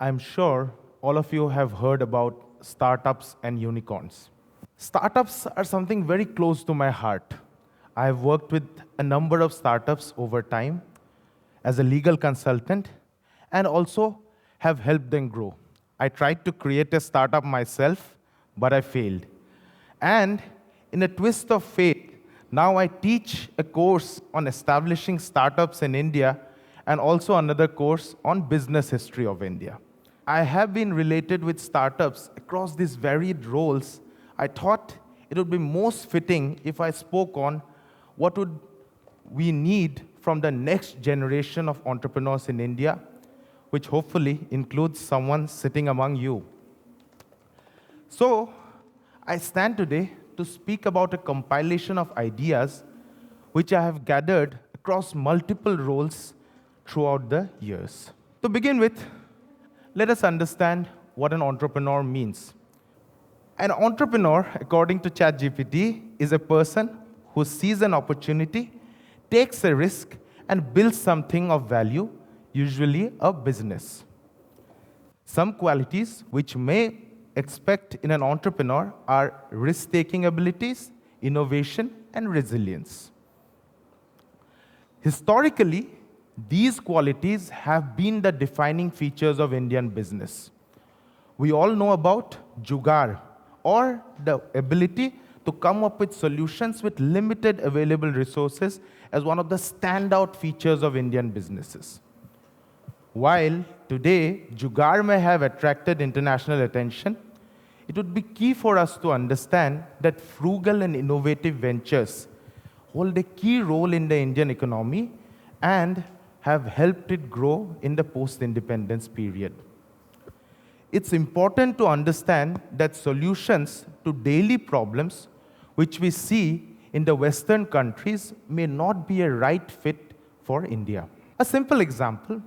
I'm sure all of you have heard about startups and unicorns. Startups are something very close to my heart. I have worked with a number of startups over time as a legal consultant and also have helped them grow. I tried to create a startup myself, but I failed. And in a twist of fate, now I teach a course on establishing startups in India and also another course on business history of India. I have been related with startups across these varied roles. I thought it would be most fitting if I spoke on what would we need from the next generation of entrepreneurs in India, which hopefully includes someone sitting among you. So, I stand today to speak about a compilation of ideas which I have gathered across multiple roles throughout the years. To begin with, let us understand what an entrepreneur means. An entrepreneur, according to ChatGPT, is a person who sees an opportunity, takes a risk, and builds something of value, usually a business. Some qualities which may expect in an entrepreneur are risk-taking abilities, innovation, and resilience. Historically, these qualities have been the defining features of Indian business. We all know about jugaad, or the ability to come up with solutions with limited available resources as one of the standout features of Indian businesses. While today, jugaad may have attracted international attention, it would be key for us to understand that frugal and innovative ventures hold a key role in the Indian economy and have helped it grow in the post-independence period. It's important to understand that solutions to daily problems which we see in the Western countries may not be a right fit for India. A simple example,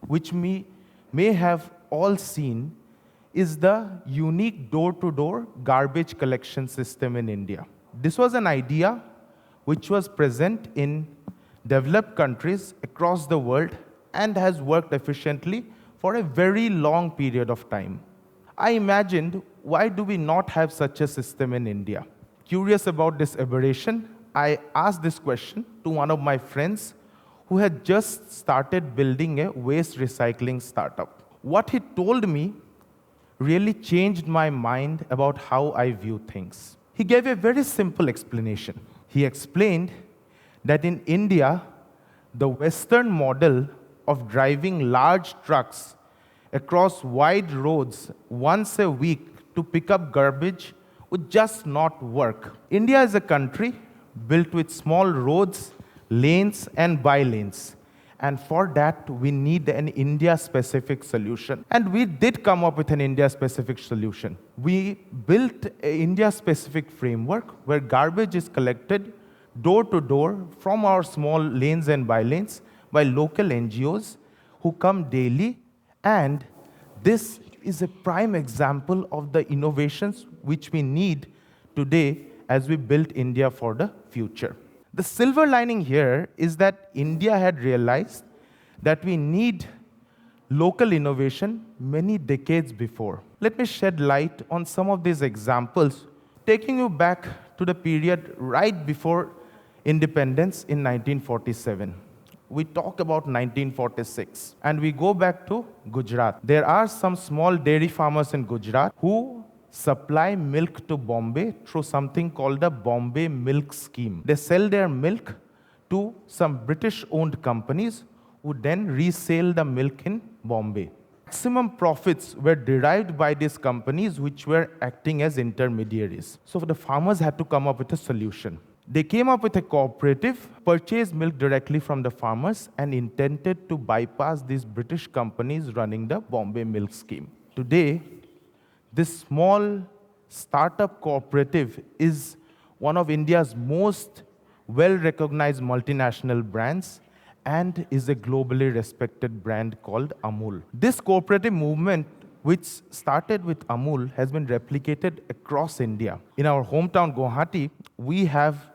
which we may have all seen, is the unique door-to-door garbage collection system in India. This was an idea which was present in developed countries across the world and has worked efficiently for a very long period of time. I imagined, why do we not have such a system in India? Curious about this aberration, I asked this question to one of my friends who had just started building a waste recycling startup. What he told me really changed my mind about how I view things. He gave a very simple explanation. He explained that in India, the Western model of driving large trucks across wide roads once a week to pick up garbage would just not work. India is a country built with small roads, lanes, and by-lanes. And for that, we need an India-specific solution. And we did come up with an India-specific solution. We built an India-specific framework where garbage is collected door to door from our small lanes and by-lanes by local NGOs who come daily. And this is a prime example of the innovations which we need today as we build India for the future. The silver lining here is that India had realized that we need local innovation many decades before. Let me shed light on some of these examples, taking you back to the period right before independence in 1947. We talk about 1946, and we go back to Gujarat. There are some small dairy farmers in Gujarat who supply milk to Bombay through something called the Bombay Milk Scheme. They sell their milk to some British-owned companies who then resell the milk in Bombay. Maximum profits were derived by these companies which were acting as intermediaries. So the farmers had to come up with a solution. They came up with a cooperative, purchased milk directly from the farmers, and intended to bypass these British companies running the Bombay Milk Scheme. Today, this small startup cooperative is one of India's most well-recognized multinational brands and is a globally respected brand called Amul. This cooperative movement, which started with Amul, has been replicated across India. In our hometown Guwahati, we have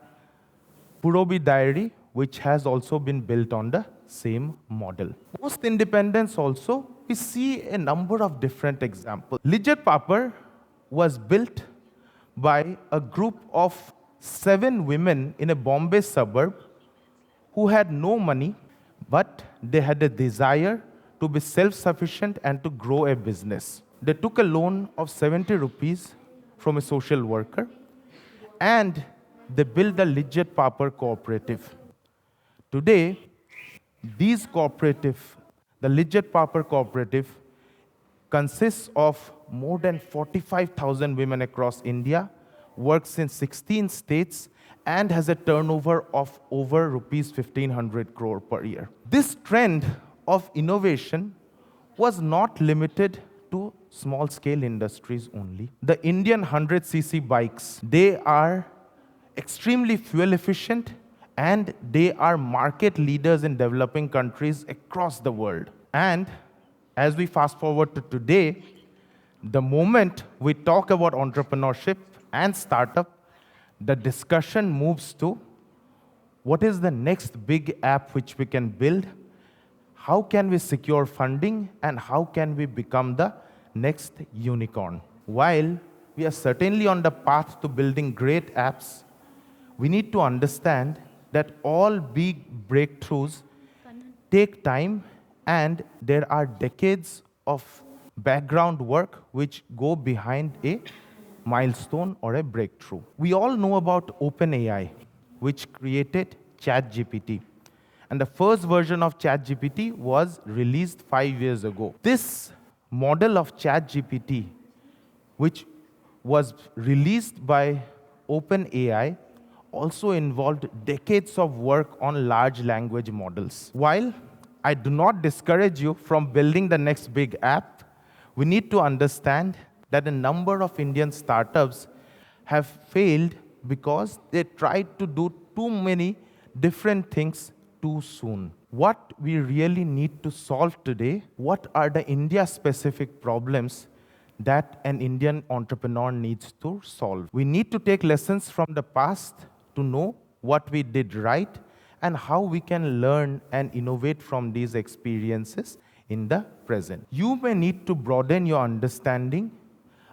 Purobi Dairy, which has also been built on the same model. Post independence also, we see a number of different examples. Lijjat Papad was built by a group of 7 women in a Bombay suburb who had no money, but they had a desire to be self-sufficient and to grow a business. They took a loan of 70 rupees from a social worker, and they built the Lijjat Papad cooperative. Today, these cooperative, the Lijjat Papad cooperative, consists of more than 45,000 women across India, works in 16 states, and has a turnover of over rupees 1,500 crore per year. This trend of innovation was not limited to small-scale industries only. The Indian 100cc bikes, they are extremely fuel efficient, and they are market leaders in developing countries across the world. And as we fast forward to today, the moment we talk about entrepreneurship and startup, the discussion moves to what is the next big app which we can build, how can we secure funding, and how can we become the next unicorn. While we are certainly on the path to building great apps, we need to understand that all big breakthroughs take time, and there are decades of background work which go behind a milestone or a breakthrough. We all know about OpenAI, which created ChatGPT. And the first version of ChatGPT was released 5 years ago. This model of ChatGPT, which was released by OpenAI, also involved decades of work on large language models. While I do not discourage you from building the next big app, we need to understand that a number of Indian startups have failed because they tried to do too many different things too soon. What we really need to solve today, what are the India-specific problems that an Indian entrepreneur needs to solve? We need to take lessons from the past to know what we did right and how we can learn and innovate from these experiences in the present. You may need to broaden your understanding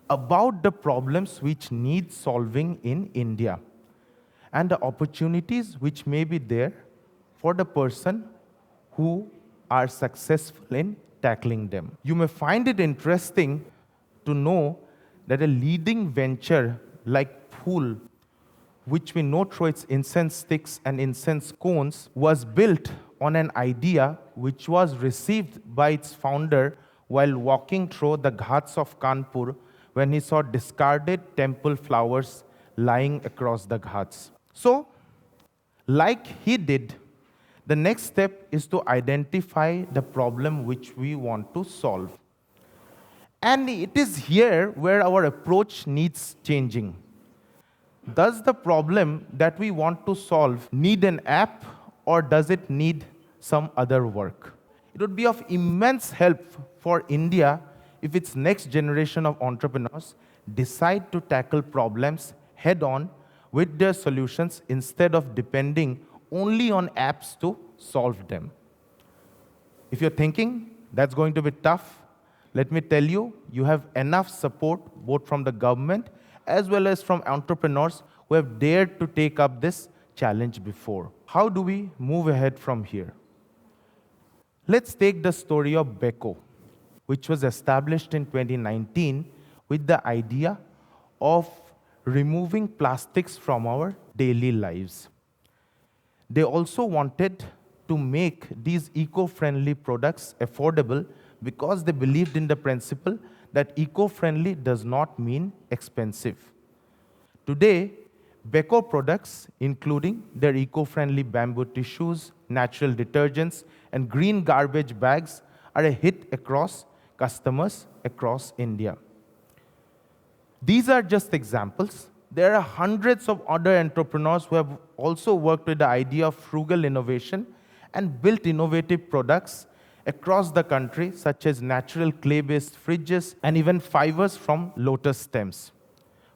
about the problems which need solving in India and the opportunities which may be there for the person who are successful in tackling them. You may find it interesting to know that a leading venture like Phool, which we know through its incense sticks and incense cones, was built on an idea which was received by its founder while walking through the ghats of Kanpur when he saw discarded temple flowers lying across the ghats. So, like he did, the next step is to identify the problem which we want to solve. And it is here where our approach needs changing. Does the problem that we want to solve need an app, or does it need some other work? It would be of immense help for India if its next generation of entrepreneurs decide to tackle problems head-on with their solutions instead of depending only on apps to solve them. If you're thinking that's going to be tough, let me tell you, you have enough support both from the government as well as from entrepreneurs who have dared to take up this challenge before. How do we move ahead from here? Let's take the story of Beko, which was established in 2019 with the idea of removing plastics from our daily lives. They also wanted to make these eco-friendly products affordable because they believed in the principle that eco-friendly does not mean expensive. Today, Beko products, including their eco-friendly bamboo tissues, natural detergents, and green garbage bags, are a hit across customers across India. These are just examples. There are hundreds of other entrepreneurs who have also worked with the idea of frugal innovation and built innovative products across the country, such as natural clay-based fridges and even fibers from lotus stems.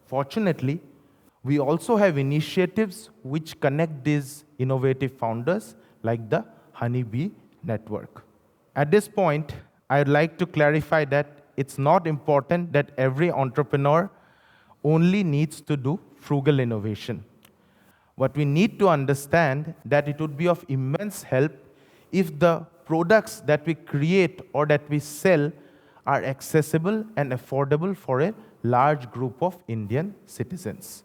Fortunately, we also have initiatives which connect these innovative founders like the Honeybee Network. At this point, I'd like to clarify that it's not important that every entrepreneur only needs to do frugal innovation. What we need to understand that it would be of immense help if the products that we create or that we sell are accessible and affordable for a large group of Indian citizens.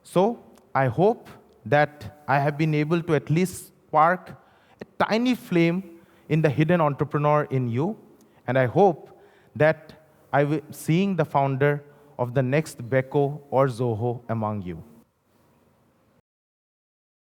So I hope that I have been able to at least spark a tiny flame in the hidden entrepreneur in you, and I hope that I will seeing the founder of the next Beko or Zoho among you.